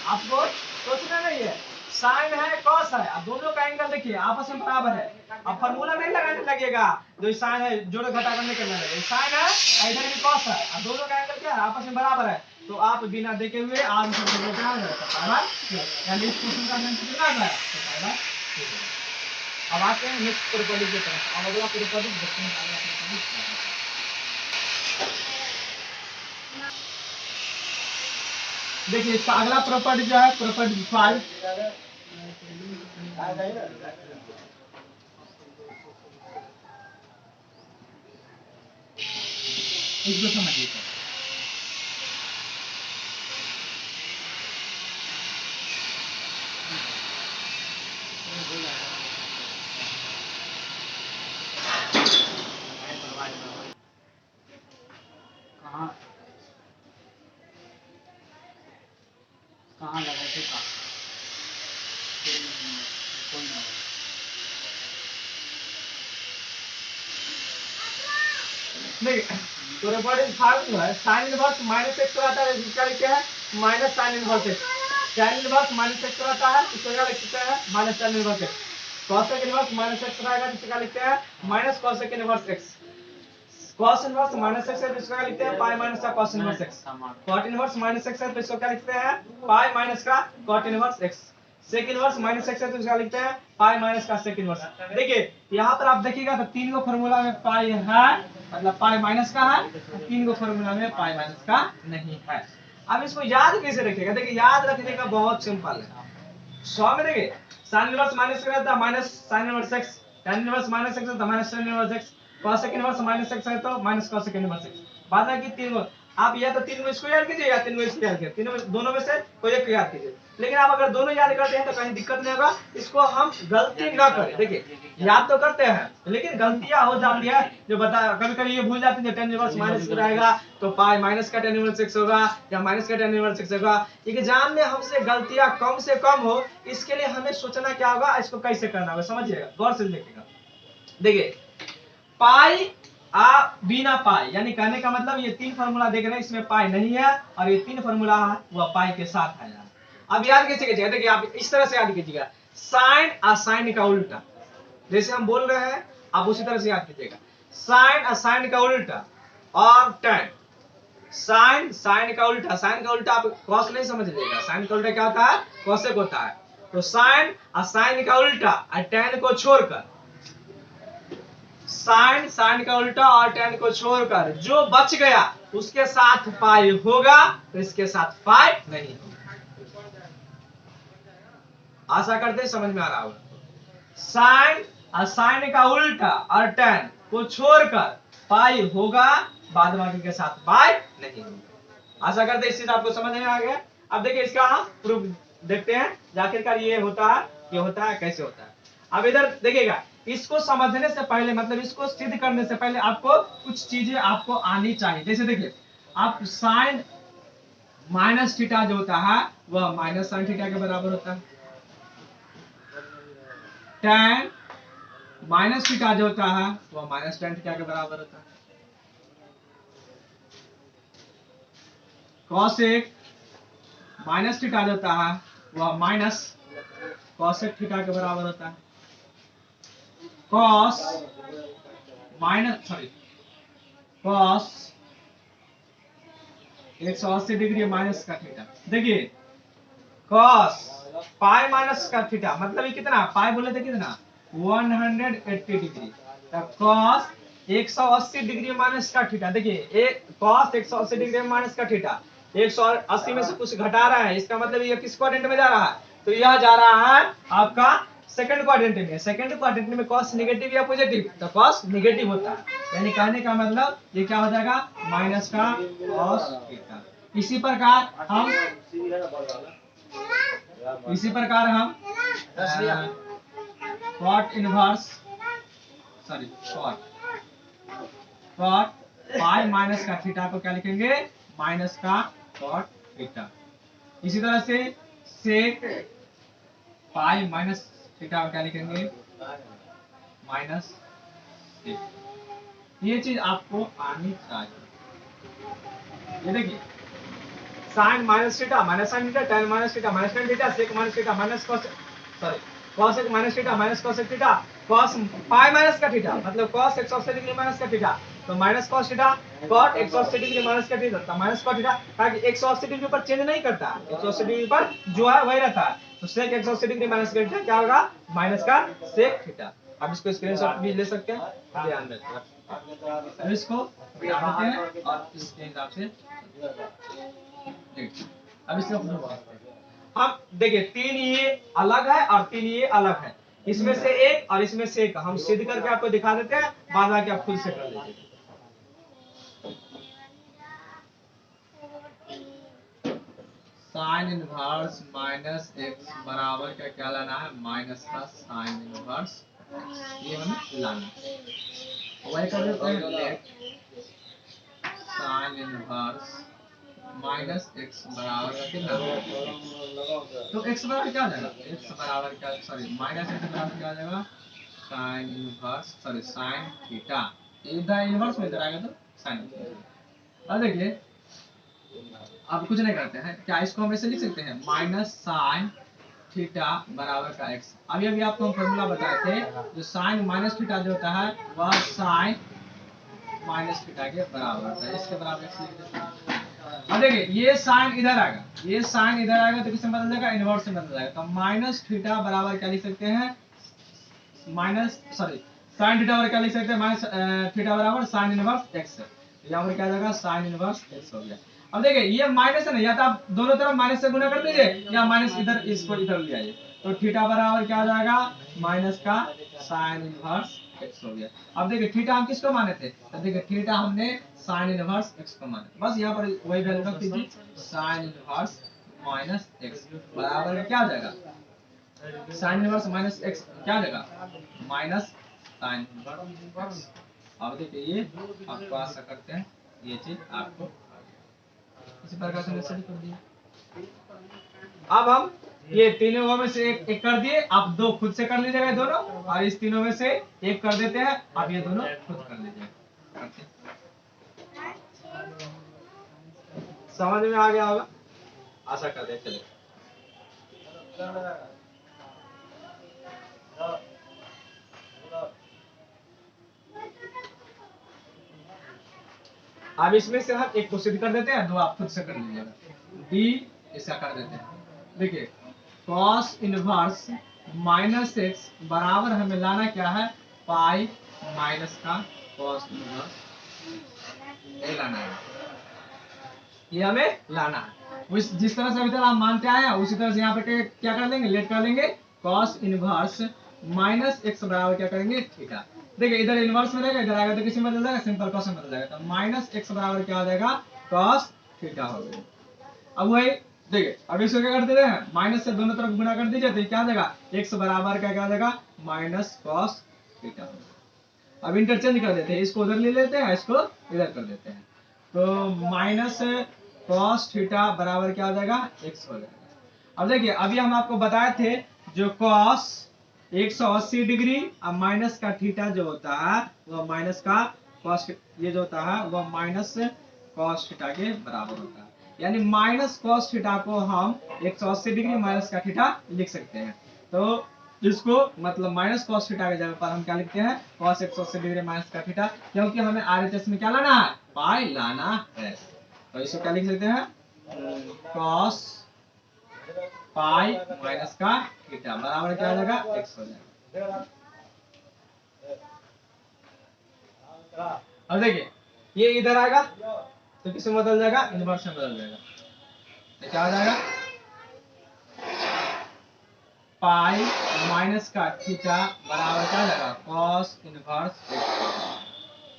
आपको सोचना नहीं है। साइन है कॉस है, अब दोनों का एंगल देखिए आपस में बराबर है। अब फार्मूला नहीं लगाने लगेगा, जो साइन है जोड़ घटा करने करने लगेगा। साइन है इधर भी कॉस है, अब दोनों का एंगल क्या है, आपस में बराबर है, तो आप बिना देखे हुए आंसर को लेकर आ जाए, यानी इस क्वेश्चन का आंसर कितना आता है, तो पहला। अब आते हैं नेक्स्ट प्रॉपर्टी की तरफ। अब अगला प्रॉपर्टी देखते हैं, अगला प्रॉपर्टी देखिए इसका अगला प्रॉपर्टी जो है प्रॉपर्टी 5। इसको समझिए कहाँ लगाए थे कहाँ कोई ना देखिए प्रॉपर्टी 5 जो है साइन इनवर्स -x रहता है, इसका लिखते हैं minus sign inverse x। Sign inverse -x रहता है, इसको क्या लिखते हैं minus sign inverse x। cosec inverse -x रहेगा, इसको क्या लिखते हैं minus cosec inverse x। cos inverse -x है तो इसको क्या लिखते हैं पाई माइनस का cos inverse x। cot inverse -x है तो इसको क्या लिखते हैं पाई माइनस का cot inverse x। sec inverse -x है तो इसका लिखते हैं पाई माइनस का sec इनवर्स। देखिए यहाँ पर आप देखिएगा तो तीन गो फार्मूला में पाई है, मतलब पाई माइनस का है, तीन गो फार्मूला में पाई माइनस का नहीं है। अब इसको याद कैसे रखिएगा, देखिए याद रखने का बहुत सिंपल है। 100 में देखिए साइन इनवर्स माइनस का रहता है minus sign inverse x, tan inverse minus x है तो minus tan inverse x, cosec inverse minus x है तो माइनस cosec इनवर्स x। बात है कि तीन गो आप या तो तीन गो इसको याद कीजिए या तीन गो इसको याद कीजिए, तीनों में दोनों में से कोई एक याद कीजिए। लेकिन आप अगर दोनों याद करते हैं तो कहीं दिक्कत नहीं होगा, इसको हम गलती ना करें। देखिए याद तो करते हैं लेकिन गलतियां हो जाती है, जो बता कभी कभी ये भूल जाते हैं tan इनवर्स माइनस रहेगा तो पाई माइनस का tan इनवर्स x होगा या माइनस का tan इनवर्स x होगा। एग्जाम में हमसे गलतियां कम से कम हो, इसके लिए हमें सोचना क्या होगा, इसको कैसे करना होगा, समझिएगा गौर से देखिएगा। देखिए पाई आ बिना पाई, यानी कहने का मतलब ये तीन फार्मूला देख रहे हैं, इसमें पाई नहीं है और ये तीन फार्मूला है वह पाई के साथ है। अब याद कैसे कीजिएगा, देखिए आप इस तरह से याद कीजिएगा, साइन और साइन का उल्टा, जैसे हम बोल रहे हैं आप उसी तरह से याद कीजिएगा, साइन और साइन का उल्टा और tan। साइन साइन का उल्टा, साइन का उल्टा आप cos नहीं समझ लीजिएगा, साइन का उल्टा क्या होता है cosec होता है। तो साइन और साइन का उल्टा और tan को छोड़कर, साइन साइन का उल्टा और tan को छोड़कर जो बच गया उसके साथ पाई होगा, तो इसके साथ पाई नहीं होगा। आशा करते हैं समझ में आ रहा होगा। साइन और साइन का उल्टा और tan को छोड़कर पाई होगा, बाद बाकी के साथ पाई नहीं होगा। आशा करते इस चीज आपको समझ में आ गया। अब देखिए इसका प्रूफ देखते हैं आखिरकार ये होता है, ये होता है, कैसे होता है। अब इधर देखिएगा, इसको समझने से पहले मतलब इसको सिद्ध करने से पहले आपको कुछ चीजें आपको आनी चाहिए। जैसे देखिए आप साइन माइनस थीटा जो होता है वह माइनस साइन थीटा के बराबर होता है। tan माइनस थीटा जो होता है वह माइनस tan थीटा के बराबर होता है। cosec माइनस थीटा जो होता है वह माइनस cosec थीटा के बराबर होता है। cos cos 180 डिग्री माइनस का थीटा। देखिए cos पाई माइनस का थीटा मतलब ये कितना, पाई बोले थे कितना 180 डिग्री, तब cos 180 डिग्री माइनस का थीटा। देखिए cos 180 डिग्री माइनस का थीटा 180 में से कुछ घटा रहा है, इसका मतलब ये किस क्वाड्रेंट में जा रहा है, तो यह जा रहा है आपका सेकंड क्वाड्रेंट में। सेकंड क्वाड्रेंट में cos नेगेटिव या पॉजिटिव, तो cos नेगेटिव होता है, यानी कहने का मतलब ये क्या हो जाएगा माइनस का cos थीटा। इसी प्रकार हम cot इनवर्स cot पाई माइनस का थीटा को क्या लिखेंगे, माइनस का cot थीटा। इसी तरह से sec पाई माइनस थीटा को क्या लिखेंगे, माइनस sec। ये चीज आपको आनी चाहिए। ये देखिए sine minus theta minus sine theta, tan minus theta minus tan theta, sec minus theta minus cosec minus theta minus cosec theta, cos pi minus का थीटा मतलब cos 180 डिग्री माइनस का थीटा, तो minus cos theta, cot 180 degree minus का theta, तो minus cot theta, ताकि 180 degree पर change नहीं करता, 180 डिग्री पर जो है वही रहता है, तो sec 180 डिग्री माइनस का थीटा क्या होगा, माइनस का sec थीटा। अब इसको स्क्रीनशॉट भी ले सकते हैं, ध्यान रखिए। अब इसको मिटा देते हैं और इसके हिसाब से अब इसका हम देखिए 3 ये अलग है और 3 ये अलग है, इसमें से एक और इसमें से एक हम सिद्ध करके आपको दिखा देते हैं, बाद बाकी आप खुद से कर लीजिए। साइन इनवर्स माइनस एक्स बराबर क्या लाना है, माइनस का साइन इनवर्स, ये हमें लाना है। वही कर देते हैं, late sine inverse minus x बराबर का कितना, तो एक्स बराबर क्या आ जाएगा, एक्स बराबर क्या, सॉरी माइनस एक्स बराबर क्या आ जाएगा, साइन इनवर्स साइन थीटा, इधर इनवर्स में इधर आएगा तो साइन। अब देखिए अब कुछ नहीं करते हैं, क्या इसको हम ऐसे लिख सकते हैं, माइनस साइन थीटा बराबर का एक्स। अभी अभी आपको हम फॉर्मूला बताए थे, जो साइन माइनस थीटा जो होता है वह साइन माइनस थीटा के बराबर होता है, इसके बराबर एक्स लिख देते हैं। अब देखिए ये साइन इधर आएगा, ये साइन इधर आएगा तो किससे बदल जाएगा, इनवर्स से बदल जाएगा, तो माइनस थीटा बराबर क्या लिख सकते हैं, माइनस साइन थीटा बराबर क्या लिख सकते हैं, माइनस थीटा बराबर साइन इनवर्स एक्स। यहाँ पर क्या जाएगा, साइन इनवर्स एक्स हो गया। अब देखिए ये माइनस है ना, या तो आप दोनों तरफ माइनस से गुना कर दीजिए या माइनस इधर इसको इधर ले आइए, तो थीटा बराबर क्या हो जाएगा, माइनस का साइन इनवर्स एक्स हो गया। अब देखिए थीटा हम किसको माने थे, तो देखिए थीटा हमने साइन इनवर्स एक्स को माने, बस यहाँ पर वही वैल्यू रख दीजिए, साइन इनवर्स माइनस एक्स बराबर क्या हो जाएगा, साइन इनवर्स माइनस एक्स क्या हो जाएगा, माइनस साइन इनवर्स। अब देखिए ये आपको आशा करते हैं ये चीज आपको इसी प्रकार से स्टडी कर दिए। अब हम ये तीनों में से एक कर दिए, आप दो खुद से कर लीजिएगा दोनों, और इस तीनों में से एक कर देते हैं, आप ये दोनों खुद कर लीजिएगा। समझ में आ गया होगा, आशा करते हैं। चलिए अब इसमें से हम एक को सिद्ध कर देते हैं, दो आप खुद से कर लीजिएगा। डी ऐसा कर देते हैं, देखिए cos इनवर्स माइनस एक्स बराबर हमें लाना क्या है, पाई माइनस का cos इनवर्स, ये लाना है, ये हमें लाना है। जिस तरह से अभी तक आप मानते आए हैं उसी तरह से यहाँ पे क्या कर लेंगे, लेट कर लेंगे, cos इनवर्स माइनस एक्स बराबर क्या करेंगे थीटा। देखिए इधर इनवर्स में रहेगा, इधर आएगा तो किसी में बदल जाएगा, सिंपल कॉस में बदल जाएगा। तो माइनस एक्स बराबर क्या हो जाएगा कॉस थीटा हो गया। अब वही देखिए अब इसको क्या कर देते हैं, माइनस से दोनों तरफ गुणा कर दीजिए तो क्या आ जाएगा एक्स बराबर क्या आ जाएगा माइनस कॉस थीटा। अब इंटरचेंज कर देते हैं, इसको उधर ले लेते हैं, इसको इधर कर देते हैं। तो माइनस कॉस थीटा बराबर क्या हो जाएगा एक्स हो जाएगा। अब देखिए अभी हम आपको बताए थे जो कॉस 180 डिग्री अब माइनस का थीटा जो होता है वह माइनस का कॉस, ये जो होता है वह माइनस कॉस थीटा के बराबर होता है। यानी माइनस कॉस थीटा को हम 180 डिग्री माइनस का थीटा लिख सकते हैं। तो इसको मतलब माइनस कॉस थीटा की जगह पर हम क्या लिखते हैं कॉस 180 डिग्री माइनस का थीटा, क्योंकि हमें आरएचएस में क्या लाना है पाई लाना है। तो इसको क्या लिख सकते हैं कॉस पाई माइनस का थीटा बराबर क्या हो जाएगा एक्स हो जाएगा। अब देखिए ये इधर आएगा तो किस में बदल जाएगा इनवर्स में बदल जाएगा। तो क्या हो जाएगा पाई माइनस का थीटा बराबर क्या हो जाएगा कॉस इनवर्स एक्स।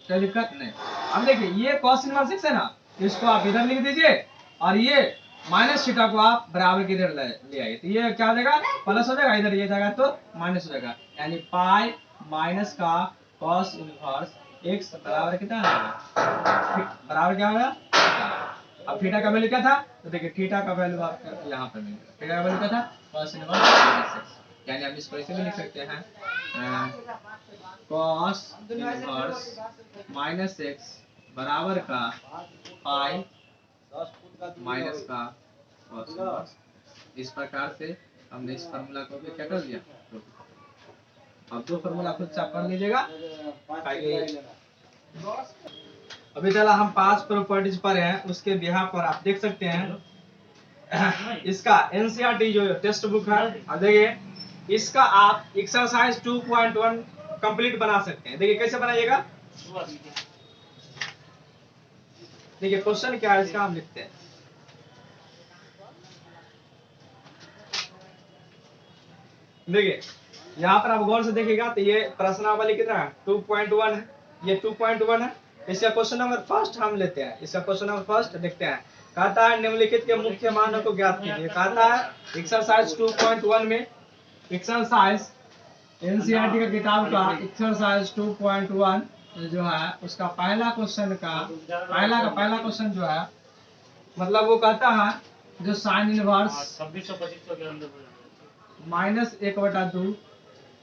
कोई दिक्कत नहीं। अब देखिए ये कॉस इनवर्स एक्स है ना, इसको आप इधर लिख दीजिए और ये माइनस थीटा को आप बराबर की इधर ले आइए तो ये क्या हो जाएगा प्लस हो जाएगा, इधर ये जाएगा तो माइनस हो जाएगा। यानी पाई माइनस का कॉस इनवर्स एक्स बराबर कितना आएगा बराबर क्या होगा थीटा। अब थीटा का वैल्यू क्या था तो देखिए थीटा का वैल्यू आपको यहाँ पर मिलेगा। थीटा का वैल्यू क्या था कॉस इनवर्स माइनस एक्स। यानी आप इसको ऐसे भी लिख सकते हैं कॉस इनवर्स माइनस एक्स बराबर का पाई माइनस का कॉस इनवर्स। इस प्रकार से हमने इस फार्मूला को भी क्या कर दिया। अब दो फार्मूला खुद से आप कर लीजिएगा। अभी चला हम 5 प्रॉपर्टीज पर हैं, उसके बिहार पर आप देख सकते हैं इसका एनसीईआरटी जो टेक्स्ट बुक है। और देखिए इसका आप एक्सरसाइज 2.1 कंप्लीट बना सकते हैं। देखिए कैसे बनाइएगा, देखिए क्वेश्चन क्या है इसका हम लिखते हैं। देखिए यहाँ पर आप गौर से देखिएगा तो ये प्रश्नावली कितना है 2.1 है, ये 2.1 है। इसका क्वेश्चन नंबर फर्स्ट हम लेते हैं, इसका क्वेश्चन नंबर फर्स्ट देखते हैं। कहता है निम्नलिखित के मुख्य मानों को ज्ञात कीजिए। कहता है एक्सरसाइज 2.1 में एक्सरसाइज एनसीईआरटी का किताब का एक्सरसाइज 2.1 जो है उसका पहला क्वेश्चन का पहला क्वेश्चन जो है मतलब वो कहता है जो साइन इनवर्स माइनस 1/2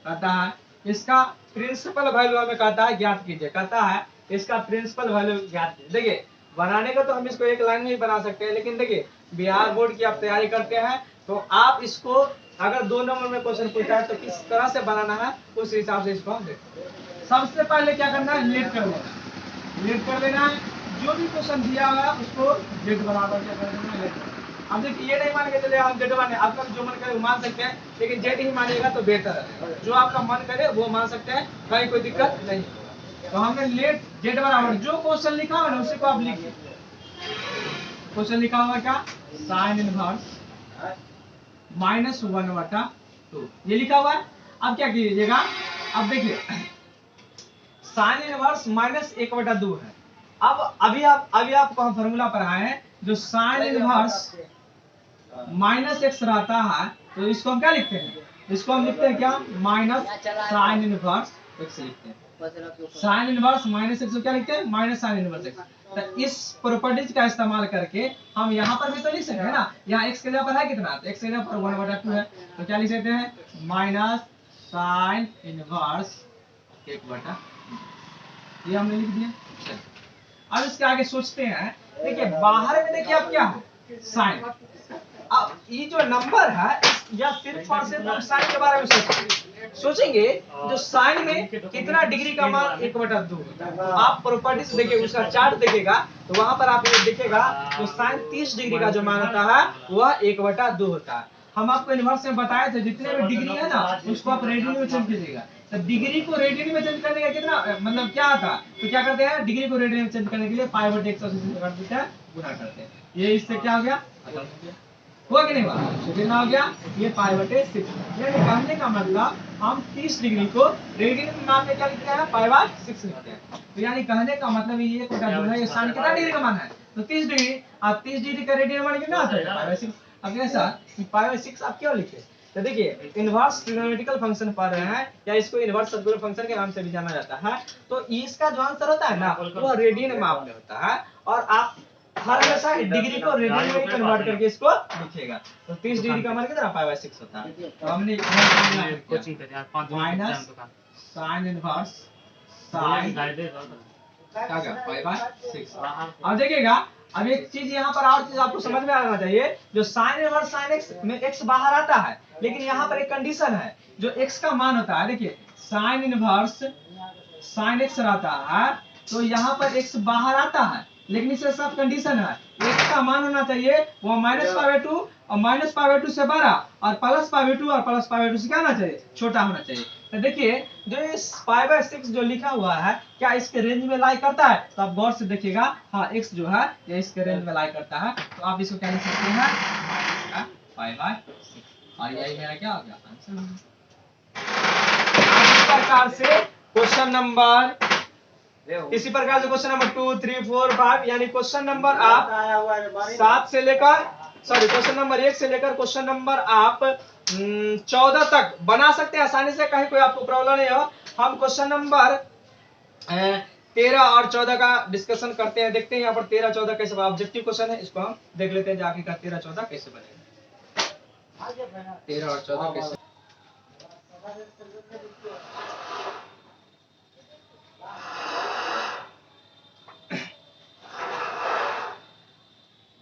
कहता है इसका प्रिंसिपल वैल्यू हमें कहता है ज्ञात कीजिए। कहता है इसका प्रिंसिपल वैल्यू ज्ञात कीजिए। देखिए बनाने का तो हम इसको एक लाइन में ही बना सकते हैं, लेकिन देखिए बिहार बोर्ड की आप तैयारी करते हैं तो आप इसको अगर 2 नंबर में क्वेश्चन पूछा है तो किस तरह से बनाना है उस हिसाब से इसको हम देखते हैं। सबसे पहले क्या करना है लेट कर लेना, लेट कर लेना है। जो भी क्वेश्चन दिया हुआ है उसको लेट बराबर क्या कर देना है लेट। अब देखिए ये नहीं मान के चले हम जेड वन है, आपका जो मन करे वो मान सकते हैं, लेकिन जेड ही मानिएगा तो बेहतर है। जो आपका मन करे वो मान सकते हैं, कहीं कोई दिक्कत नहीं। तो हमने लेट जेड बराबर जो क्वेश्चन लिखा हुआ ना उसी को आप लिखिए। क्वेश्चन लिखा हुआ क्या साइन इनवर्स -1/2 ये लिखा हुआ है। अब क्या कीजिएगा, अब देखिए साइन इनवर्स -1/2 है। अब अभी आपको हम फॉर्मूला पढ़ाए हैं जो साइन इनवर्स -x रहता है तो इसको हम क्या लिखते हैं, इसको हम लिखते हैं क्या माइनस साइन इनवर्स x लिखते हैं। साइन इनवर्स -x को क्या लिखते हैं माइनस साइन इनवर्स x। तो इस प्रॉपर्टीज का इस्तेमाल करके हम यहाँ पर भी तो लिख सकते हैं ना, यहाँ x के जगह पर है कितना तो x के जगह पर 1/2 है तो क्या लिख सकते हैं माइनस साइन इनवर्स 1/2। ये हमने लिख दिया। अब इसके आगे सोचते हैं, देखिए बाहर में देखिए अब क्या है साइन। अब ये जो नंबर है या सिर्फ और सिर्फ हम साइन के बारे में सोचेंगे जो साइन में कितना डिग्री का मान 1/2 होता है। आप प्रॉपर्टीज देखिए उसका चार्ट देखिएगा तो वहां पर आप ये देखिएगा तो साइन 30 डिग्री का जो मान होता है वह 1/2 होता है। हम आपको इनवर्स में बताए थे जितने भी डिग्री है ना उसको आप रेडियन में चेंज कीजिएगा। तो डिग्री को रेडियन में चेंज करने का कितना मतलब क्या आता है तो क्या करते हैं डिग्री को रेडियन में चेंज करने के लिए पाई/180 कर देते हैं गुणा करते हैं। ये इससे क्या हो गया खत्म हो गया। हुआ कि नहीं हुआ? तो कितना हो गया? ये π/6। यानी कहने का मतलब हम 30 डिग्री को रेडियन में माप में क्या लिखते हैं? π/6 लिखते हैं। तो यानी कहने का मतलब ये थीटा जो है ये साइन कितना डिग्री का मान है? तो 30 डिग्री। अब 30 डिग्री का रेडियन मान कितना आता है? π/6। अब ऐसा कि π/6 आप क्यों लिखे? तो देखिए इनवर्स ट्रिग्नोमेट्रिकल फंक्शन पढ़ रहे हैं या इसको इनवर्स सर्कुलर फंक्शन के नाम से भी जाना जाता है। तो इसका जो आंसर होता है ना वो रेडियन माप में होता है और आप हर हमेशा डिग्री को रेडियन में कन्वर्ट करके इसको लिखिएगा। तो 30 डिग्री का मान कितना? π/6 होता है। तो हमने कोचिंग कर यार 5 minute minus sine inverse sine क्या क्या π/6। अब देखिएगा अब एक चीज यहाँ पर और चीज आपको समझ में आना चाहिए। जो साइन इनवर्स साइन एक्स में एक्स बाहर आता है लेकिन यहाँ पर एक कंडीशन है। जो एक्स का मान होता है देखिए साइन इनवर्स साइन एक्स रहता है तो यहाँ पर एक्स बाहर आता है लेकिन इसके साथ कंडीशन है एक्स का मान होना चाहिए वो -π/2 और -π/2 से बड़ा और +π/2 और +π/2 से क्या होना चाहिए? छोटा होना चाहिए। तो देखिए जो इस π/6 जो लिखा हुआ है क्या इसके रेंज में लाई करता है? तो आप गौर से देखिएगा हाँ एक्स जो है ये इसके रेंज में लाई करता है। तो आप इसको क्या लिख सकते हैं? π/6 और यही मेरा क्या हो गया? आंसर। इसी प्रकार से क्वेश्चन नंबर इसी प्रकार से क्वेश्चन नंबर 2, 3, 4, 5 यानी क्वेश्चन नंबर आप 7 से लेकर क्वेश्चन नंबर 1 से लेकर क्वेश्चन नंबर आप 14 तक बना सकते हैं आसानी से। कहीं कोई आपको प्रॉब्लम नहीं हो। हम क्वेश्चन नंबर 13 और 14 का डिस्कशन करते हैं। देखते हैं यहाँ पर 13 14 कैसे ऑब्जेक्टिव क्वेश्चन है इसको हम देख लेते हैं जाके का 13 14 कैसे बनेगा। 13 और 14 कैसे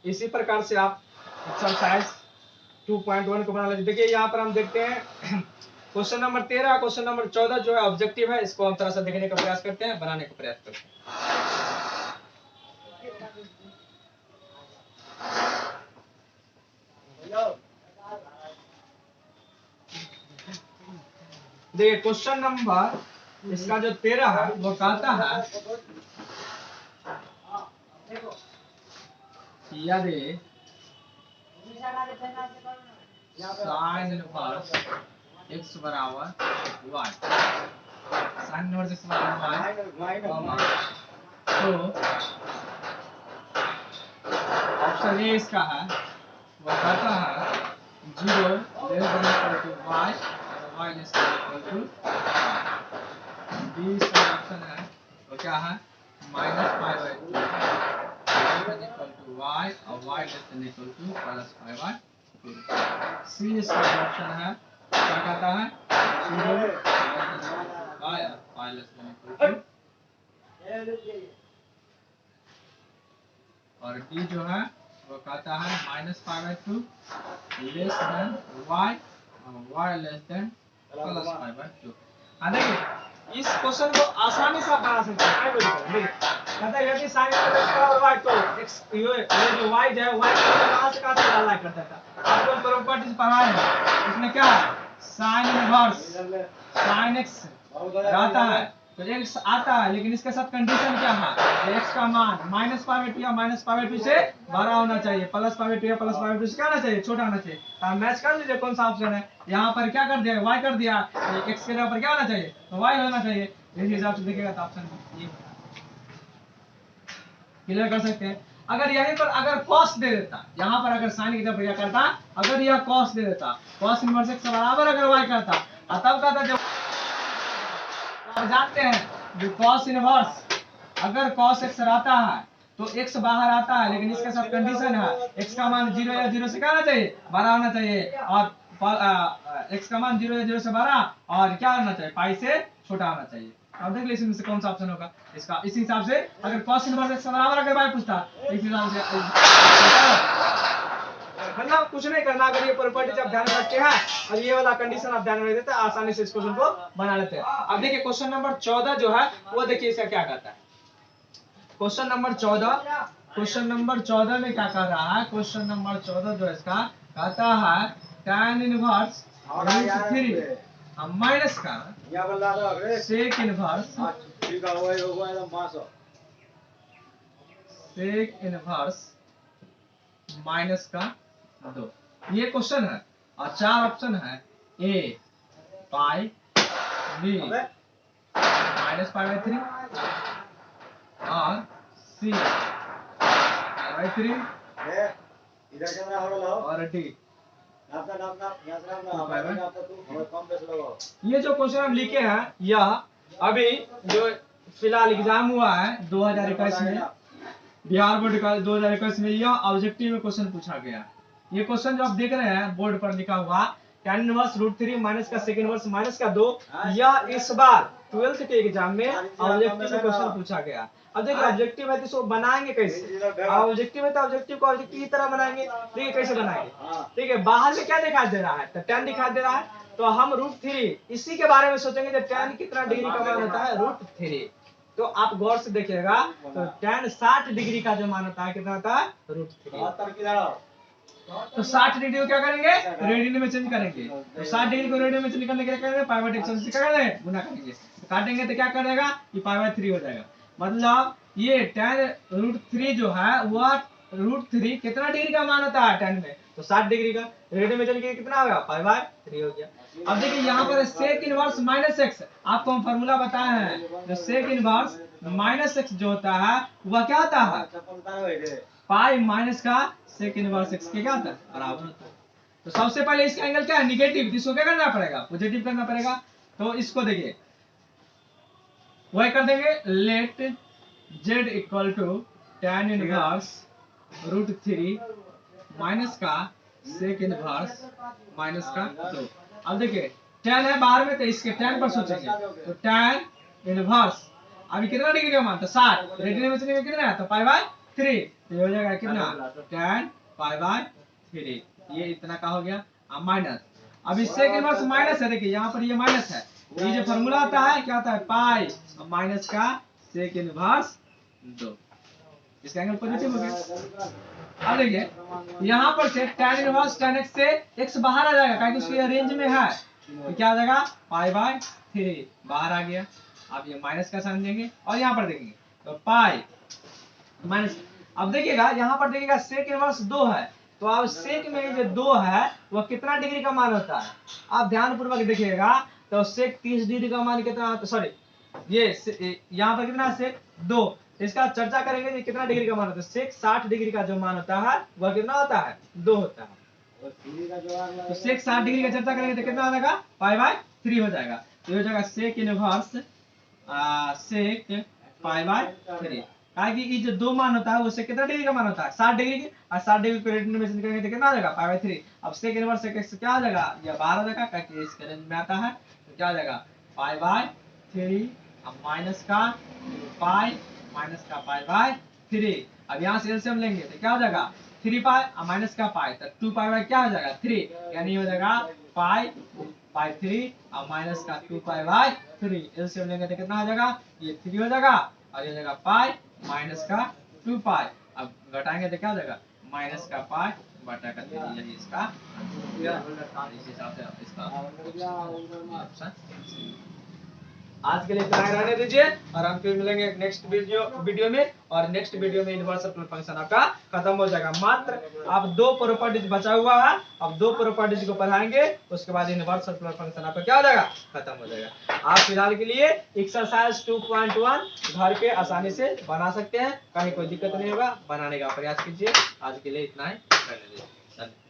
इसी प्रकार से आप एक्सरसाइज 2.1 को बना लीजिए। देखिए यहाँ पर हम देखते हैं क्वेश्चन नंबर 13 क्वेश्चन नंबर 14 जो है ऑब्जेक्टिव है इसको हम थोड़ा सा देखने का प्रयास करते हैं बनाने का प्रयास करते हैं। देखिए क्वेश्चन नंबर इसका जो 13 है वो कहता है यदि साइन इनवर्स x बराबर y साइन इनवर्स x बराबर y तो ऑप्शन ए इसका है वो कहता है 0 y और y less than equal to B इसका ऑप्शन है वो क्या है -π/2 इक्वल टू y और y less than equal to +π/2। C इसका ऑप्शन है क्या कहता है 0 y less than equal to और डी जो है वो कहता है -π/2 लेस देन y और y लेस देन +π/2। देखिए इस क्वेश्चन को आसानी से आप बना सकते हैं। देखिए कहता है यदि sin और y तो x ये जो y जो है y को कहां से कहां तक अलाइ करता था आपको प्रॉपर्टीज पढ़ाए हैं। इसमें क्या है sin इनवर्स sin x रहता है तो x आता है लेकिन इसके साथ कंडीशन क्या है x का मान -π/2 या -π/2 से बड़ा होना चाहिए +π/2 या +π/2 से क्या होना चाहिए? छोटा होना चाहिए। आप मैच कर लीजिए कौन सा ऑप्शन है। यहाँ पर क्या कर दिया y कर दिया x के जगह पर क्या होना चाहिए? तो y होना चाहिए। इस हिसाब से देखिएगा तो ऑप्शन ये क्लियर कर सकते हैं। अगर यहीं पर अगर cos दे देता यहाँ पर अगर sin की जगह क्या करता अगर यह cos दे देता cos इनवर्स x बराबर अगर y करता तब कहता जब आप जानते हैं जो cos इनवर्स अगर cos x रहता है तो x बाहर आता है लेकिन इसके साथ कंडीशन है x का मान 0 या 0 से क्या होना चाहिए? बड़ा होना चाहिए और x का मान 0 या 0 से बड़ा और क्या होना चाहिए? पाई से छोटा होना चाहिए। अब देख लीजिए इसमें से कौन सा ऑप्शन होगा इसका। इस हिसाब से अगर cos इनवर्स x बराबर अगर y पूछता तो इस हिसाब से वरना कुछ नहीं करना। अगर ये प्रॉपर्टीज आप ध्यान में रखते हैं और ये वाला कंडीशन आप ध्यान में रख देते हैं आसानी से इस क्वेश्चन को बना लेते हैं। अब देखिए क्वेश्चन नंबर 14 जो है वो देखिए इसका क्या कहता है। क्वेश्चन नंबर 14 में क्या कर रहा है? क्वेश्चन नंबर 14 जो इसका कहता है tan इनवर्स √3 माइनस का sec इनवर्स sec इनवर्स -2 ये क्वेश्चन है और 4 ऑप्शन है, ए पाई, बी माइनस पाई बाई 3 और सी पाई बाई 3 और डी। ये जो क्वेश्चन हम लिखे हैं यह अभी जो फिलहाल एग्जाम हुआ है 2021 में, बिहार बोर्ड का 2021 में, यह ऑब्जेक्टिव में क्वेश्चन पूछा गया। ये क्वेश्चन जो आप देख रहे हैं बोर्ड पर लिखा हुआ tan इनवर्स √3 माइनस का सेकंड इनवर्स माइनस का 2, यह इस बार 12th के एग्जाम में ऑब्जेक्टिव में क्वेश्चन पूछा गया। अब देखिए ऑब्जेक्टिव है तो इसको बनाएंगे कैसे? ऑब्जेक्टिव है तो ऑब्जेक्टिव को ऑब्जेक्टिव की तरह बनाएंगे। देखिए कैसे बनाएंगे। ठीक है, बाहर से क्या दिखाई दे रहा है? तो tan दिखाई दे रहा है, तो हम √3 इसी के बारे में सोचेंगे कि tan कितना डिग्री का मान होता है? √3। तो आप गौर से देखिएगा तो tan 60 डिग्री का जो मान होता है कितना होता है? √3। तो 60 डिग्री को क्या करेंगे? रेडियन में चेंज करेंगे। तो 60 डिग्री को रेडियन में चेंज करने के लिए क्या करेंगे? पाई बाई 3 से क्या करेंगे? गुना करेंगे। तो काटेंगे तो क्या करेगा? ये पाई बाई 3 हो जाएगा। मतलब ये tan √3 जो है वह √3 कितना डिग्री का मान होता है tan में? तो 60 डिग्री का। रेडियन में चेंज करके कितना होगा? पाई बाई 3 हो गया। अब देखिए यहाँ पर सेक इनवर्स माइनस एक्स आपको हम फॉर्मूला बताए हैं। जो सेक इनवर्स माइनस एक्स जो होता है वह क्या होता है? पाई माइनस का सेक इनवर्स एक्स के क्या होता है? बराबर होता है। तो सबसे पहले इसका एंगल क्या है? निगेटिव। इसको क्या करना पड़ेगा? पॉजिटिव करना पड़ेगा। तो इसको देखिए वही कर देंगे, let z equal to tan inverse √3 minus का सेक इनवर्स माइनस का 2। अब देखिए tan है बाहर में तो इसके tan पर सोचेंगे। तो tan इनवर्स अभी कितना डिग्री का मान था? 60। रेडियन में चलेंगे कितना है? तो पाई बाई 3। तो हो जाएगा कितना? tan pi by 3। ये इतना का हो गया माइनस। अब इससे के इनवर्स माइनस है, देखिए यहाँ पर ये माइनस है। ये जो फॉर्मूला आता है क्या होता है? पाई माइनस का सेक इनवर्स 2। इसका एंगल पॉजिटिव हो गया। अब देखिए यहाँ पर से tan इनवर्स tan x से x बाहर आ जाएगा क्योंकि उसकी रेंज में है। तो क्या आ जाएगा? पाई बाई 3 बाहर आ गया। अब ये माइनस का साइन देंगे और यहाँ पर देखेंगे तो पाई माइनस। अब देखिएगा यहाँ पर देखिएगा सेक इनवर्स 2 है, तो अब सेक में जो 2 है वह कितना डिग्री का मान होता है? आप ध्यान पूर्वक देखिएगा तो सेक 30 डिग्री का मान कितना होता है? सॉरी ये यहाँ पर कितना सेक 2। इसका चर्चा करेंगे कि कितना डिग्री का मान होता है। सेक 60 डिग्री का जो मान होता है वह कितना होता है? 2 होता है। तो सेक 60 डिग्री का चर्चा करेंगे तो कितना आ जाएगा? पाई बाई 3 हो जाएगा। तो हो जाएगा sec inverse sec pi by 3। कि ये जो 2 मान होता है उससे कितना डिग्री का मान होता है? 60 डिग्री की। और 60 डिग्री को रेडियन में चेंज करेंगे तो कितना आ जाएगा? Pi by 3। अब सेक इनवर्स सेक एक्स क्या आ जाएगा? ये बाहर आ जाएगा क्योंकि इसके रेंज में आता है। तो क्या आ जाएगा? पाई बाई 3 अब माइनस का पाई माइनस का पाई बाई 3। अब यहाँ से एलसीएम लेंगे तो क्या हो जाएगा? 3 पाई और माइनस का पाई तो 2 पाई बाई क्या हो जाएगा? 3। यानी हो जाएगा पाई बाई 3 और माइनस का 2 पाई बाई 3। एलसीएम लेंगे तो कितना हो जाएगा? ये 3 हो जाएगा और ये हो जाएगा पाई माइनस का 2 पाई। अब घटाएंगे तो क्या हो जाएगा? माइनस का पाई बटा का 3। यही इसका इस हिसाब से इसका ऑप्शन। आज के लिए इतना ही रहने दीजिए और हम फिर मिलेंगे नेक्स्ट वीडियो में। और नेक्स्ट वीडियो में इनवर्स फंक्शन आपका खत्म हो जाएगा। मात्र आप 2 प्रॉपर्टीज बचा हुआ है, अब 2 प्रॉपर्टीज को पढ़ाएंगे उसके बाद इनवर्स फंक्शन आपका क्या हो जाएगा? खत्म हो जाएगा। आप फिलहाल के लिए एक्सरसाइज 2.1 घर पे आसानी से बना सकते हैं, कहीं कोई दिक्कत नहीं होगा। बनाने का प्रयास कीजिए। आज के लिए इतना ही रहने दीजिए।